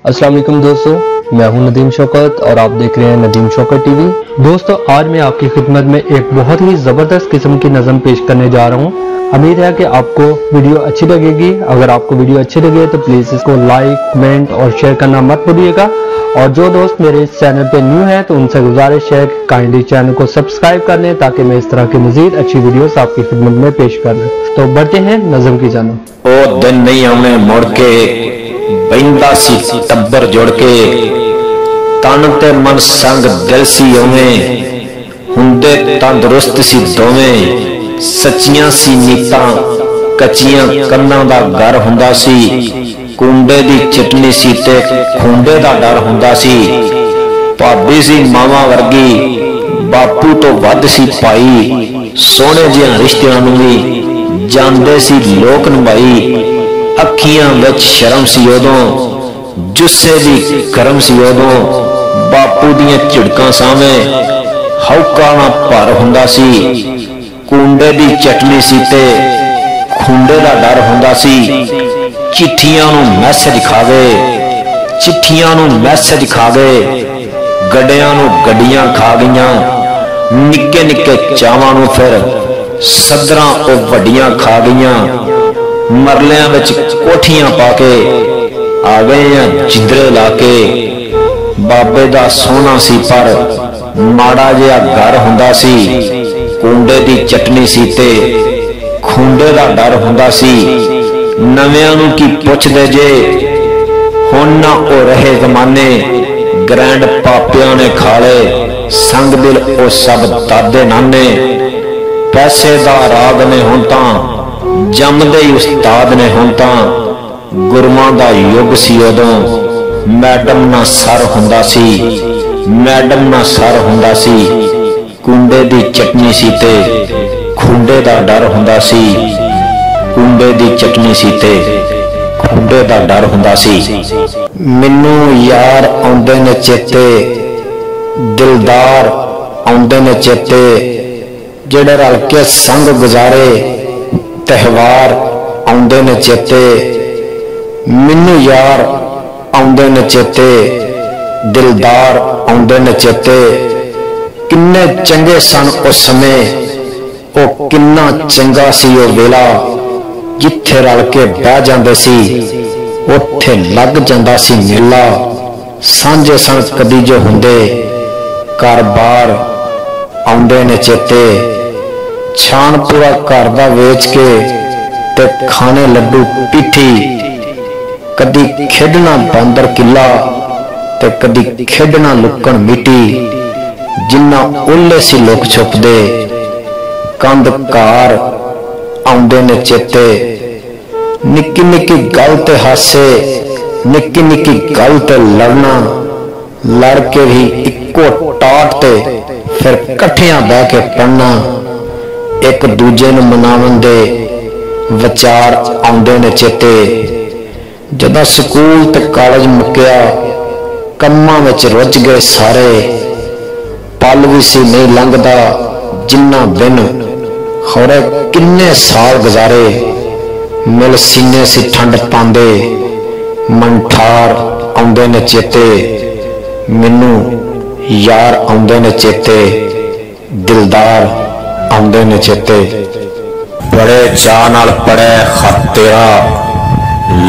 अस्सलाम वालेकुम दोस्तों, मैं हूं नदीम शौकत और आप देख रहे हैं नदीम शौकत टीवी। दोस्तों, आज मैं आपकी खिदमत में एक बहुत ही ज़बरदस्त किस्म की नज़म पेश करने जा रहा हूं। उम्मीद है कि आपको वीडियो अच्छी लगेगी। अगर आपको वीडियो अच्छी लगे तो प्लीज़ इसको लाइक, कमेंट और शेयर करना मत भूलिएगा। और जो दोस्त मेरे इस चैनल पे न्यू हैं तो उनसे गुजारिश है कि काइंडली चैनल को सब्सक्राइब कर लें ताकि मैं इस तरह की मज़ीद अच्छी वीडियोस आपकी खिदमत में पेश कर दूं। तो बढ़ते हैं नज़म की जानिब। ओ दिन नहीं आने मुड़ के बहिंदा सी टब्बर जुड़ के, तन ते मन संग दिल सी उवें, हुंदे तंदुरुस्त सी दोवें, सच्चियां सी नीतां कच्चियां कन्नां दा घर हुंदा सी, कुंडे दी चटनी सी ते खुंडे दा डर हुंदा सी, भाबी सी मावा वर्गी बापू तो वध सी पाई, सोहणे जिहां रिश्तियां नूं वी जांदे सी लोक निभाई, अखियां विच शर्म सी उदों जुस्से दी करम सी उदों, बापू दियां झिड़कां सावें हौका ना भर हुंदा सी, कुंडे दी चटनी सी ते खुंडे दा डर हुंदा सी, चिट्ठियां नूं मैसेज खावे चिट्ठियां नूं मैसेज खावे, गड्डियां नूं गड्डियां खा गईयां, निक्के निक्के चावां नूं फिर सदरां ओ वड्डियां खा गईयां, मरलियां विच कोठियां पाके आ गए हैं जिंदरे लाके, बाबे दा सोहना सी पर माड़ा जिहा घर हुंदा सी, कुंडे दी चटनी सी ते खुंडे दा डर हुंदा सी, नविआं नूं की पुछदे जे हुण ना ओ रहे जमाने, ग्रैंड पापियां ने खाले संग दिल ओ सब दादे नाने, पैसे दा राग ने हुण तां जमदे ही उस्ताद ने हुण तां, गुरमां दा युग सी उदों मैडम ना सर हुंदा सी, मैडम ना सर हुंदा सी, कुंडे दी चटनी सी ते खुंडे दा डर हुंदा सी, कुंडे दी चटनी सी ते खुंडे दा डर हुंदा सी। मैनू यार आउंदे ने चेते, दिलदार आउंदे ने चेते, जेड़े रल के संग गुजारे त्योहार आउंदे ने चेते, मैनू यार आउंदे ने चेते, दिलदार आउंदे ने चेते, किन्ने चंगे सन उस समय, ओ किन्ना चंगा सी ओ वेला, जिथे रल के बह जांदे सी उत्थे लग जांदा सी मेला, सांझे सन कदी जो हुंदे घर बार आउंदे ने चेते, छान पूरा घर दा वेच के ते खाने लड्डू पिठी, कदी खेडना बांदर किला ते कदी खेडना लुकण मिट्टी, जिन्ना ओले सी लुक छुपदे कंध कार आउंदे ने चेते, निक्की निक्की गल ते हासे निक्की निक्की गल ते लड़ना, लड़ के भी इक्को टाट ते फिर कट्ठियां बह के पढ़ना, एक दूजे नूं मनावन दे विचार आउंदे ने चेते, जदों स्कूल ते कॉलेज मुक्या कम्मां विच रुझ गए सारे, पल भी सी नहीं लंघदा जिन्ना दिन खौरे किन्ने साल गुजारे, मिल सीने सी ठंड पांदे मन ठार आउंदे ने चेते, मैनू यार आउंदे ने चेते, दिलदार आउंदे ने चेते। बड़े चाह नाल पढ़े खत तेरा,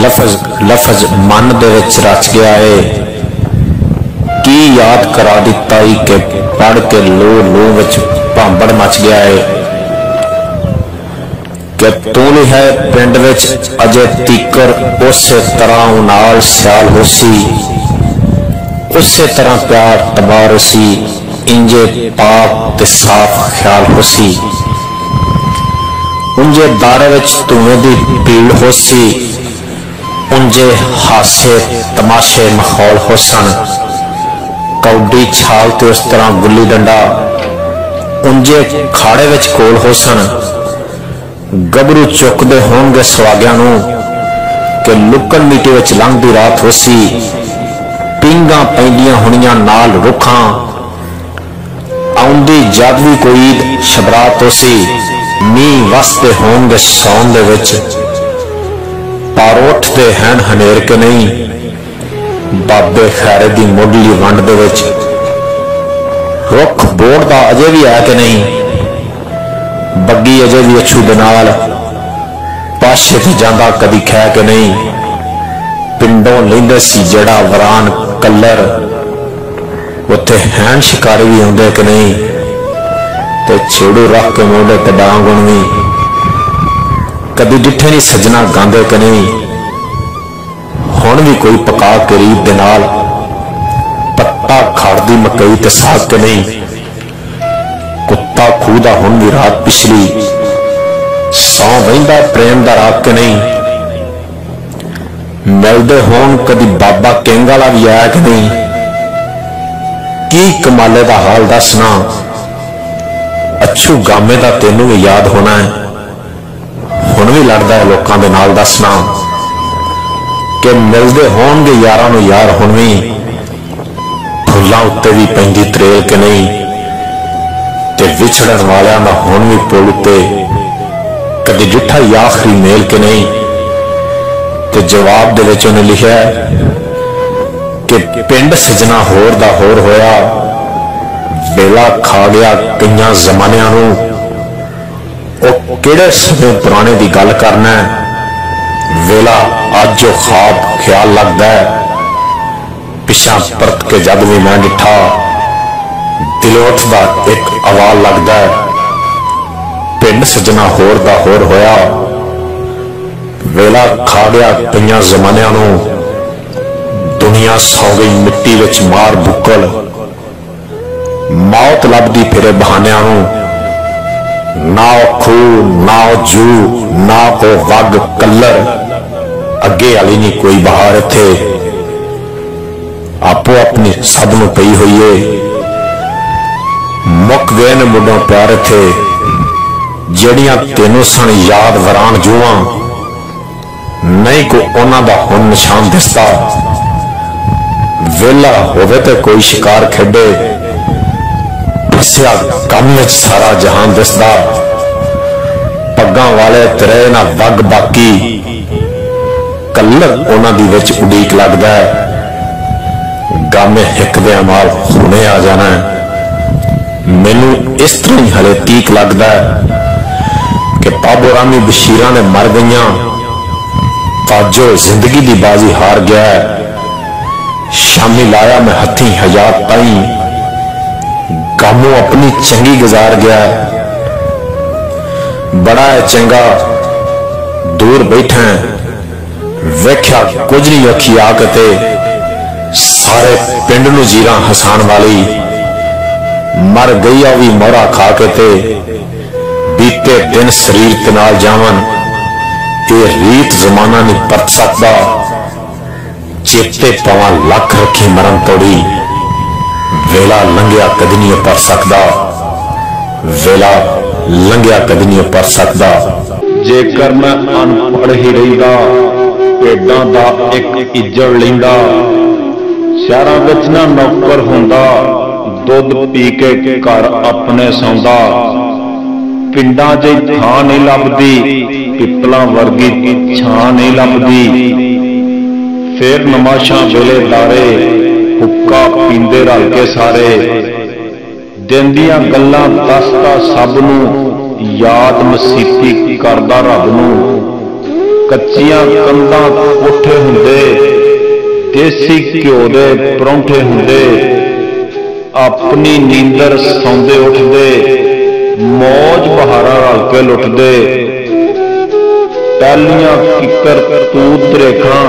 लफज लफज मन दे विच रच गया है, की याद करा दिता ही कि पढ़ के लो लो विच भांबड़ मच गया है, कि तू नहीं है पिंड विच अजे तीकर उसे तरह नाल ख्याल होसी, उसे तरह प्यार तबार होसी, इंजे पाक ते साफ ख्याल होसी, उंजे दारे विच धुएं दी भीड़ होसी, उंजे हासे तमाशे माहौल होसन, कौडी छाल ते उस तरह गुल्ली डंडा, उंजे खाड़े विच कोल होसन, गबरू चुकदे होणगे सुहागियां नूं कि लुकण मीटी विच लंघदी रात होसी, पींगां पैंदियां होणियां नाल रुखां, आउंदी जद भी कोई ईद शबरात होसी, मींह वसदे होणगे सौन दे विच, पर उठदे हैं हनेर के नहीं, बाबे खैरे दी मुढ़ली वंड दे विच रुख बोड़दा अजे भी है कि नहीं, बग्गी अजे भी अछू दे नाल पाशे ते जांदा कदी खै के नहीं। पिंडों लैंदे सी जड़ा वरान कलर, उत्थे हैन शिकारी भी आउंदे कि नहीं, ते छेड़ू रख के मोढ़े ते डांग उणवी कदी डिठे नहीं सजना गांदे कि नहीं। हुण भी कोई पका के रीत दे नाल पत्ता खड़दी मकई ते साग के नहीं। कुत्ता खूह दा हुण भी रात पिछली सौ बहिंदा प्रेम दा रात के नहीं। मिलदे होण कदी बाबा किंग वाला भी आया कि नहीं। की कमाले दा हाल दसना, अच्छू गामे दा तेनू भी याद होना है। हुण भी लड़दा है लोकां दे नाल दसना कि मिलदे होणगे यारां नूं यार हुण भी फुल्लां उत्ते भी पैंदी त्रेल कि नहीं। ते विछड़न वालियां दा हुण भी पुल उत्ते कदी डिठा आखरी मेल कि नहीं। ते जवाब दे विच उहने लिखिआ कि पिंड सजना होर दा होर होया, वेला खा गया कईयां जमानियां नूं। ओ किहड़े समय पुराने दी गल करना है, वेला अज जो ख्वाब ख्याल लगदा है। पिछा परत के जद भी मैं डिठा दिल उठदा एक अवाल लगदा है। पिंड सजना होर दा होर होया, वेला खा गया कईयां जमानियां नूं। दुनिया सौ गई मिट्टी विच मार बुकल, मौत लभदी फिरे बहानियां नूं। ना खूह ना जू ना को वग कलर, अगे वाली नहीं कोई बहार इत्थे। आपो अपनी सब नूं पई होई है, मुक गए ने मुड्डों प्यार इत्थे। जड़ियां तेनों सन याद वरान जूआं, नहीं को उन्हां दा हुण निशान दिसदा। वेला होवे ते कोई शिकार खेडे, फसिया कम विच सारा जहान दिसदा। पग्गां वाले तरे ना वग बाकी, कलर उन्हां दी विच उड़ीक लगदा है। गामे हिक दे नाल हुणे आ जाना है। मैनू इस तरह ही हले तीक लगदा है कि पाबो रामी बशीरां ने मर गईयां, ताजो जिंदगी दी बाजी हार गया है। शामी लाया मैं हथी हयात ताई, कामों अपनी चंगी गुजार गया है। बड़ा है चंगा दूर बैठा वेख्या कुछ नहीं अखी आकते, सारे पिंड नूं जीरा हसान वाली। मर गई भी मोहरा खा के ते, बीते दिन शरीर ते नाल जावन। ये रीत जमाना नहीं परत सकदा, चेते पवा लख रखी मरन तोड़ी। वेला लंघिया कदी नहीं पर सकदा, वेला लंघिया कदी नहीं पर सकदा। जेकर मैं अनपढ़ ही रहिंदा, भेडां दा एक इज्जड़ लैंदा। शहरां विच ना नौकर हुंदा, दुध पी के घर अपने सौंदा। पिंडां 'च थां नहीं लभदी, पिपलां वर्गी छां नहीं लभदी। फिर नमाशां वेले दारे, हुक्का पींदे रल के सारे। दिन दियां गल्लां दसदा सब नूं, याद मसीती करदा रब नूं। कच्चियां कंधां कोठे हुंदे, देसी घ्यो दे परौंठे हुंदे। अपनी नींदर सौंदे उठदे, मौज बहारा रल के लुटदे। टहलियां किकर तूत रेखां,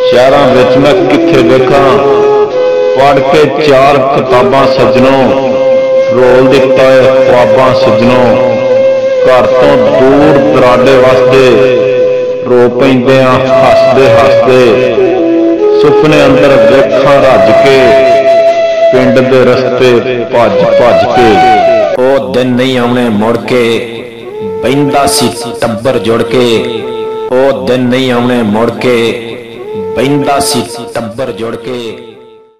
शहरां विच मैं किथे देखा। पढ़ के चार किताबां सजनों, रोल दिता है ख्वाबां सजनों। घर तो दूर दराडे वास्ते, रो पैंदियां हसदे हसदे। सुपने अंदर वेखां रज के, पिंड दे रस्ते भज भज के। ओ दिन नहीं आने मुड़ के, बहिंदा सी टब्बर जुड़ के। ओ दिन नहीं आने मुड़ के, बहिंदा सी टब्बर जुड़ के।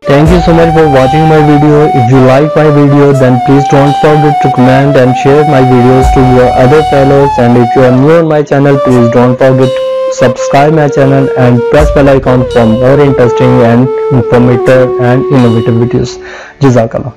Thank you so much for watching my video. If you like my video, then please don't forget to comment and share my videos to your other fellows. And if you are new on my channel, please don't forget to subscribe my channel and press bell icon for more interesting and informative and innovative videos. Jazakallah.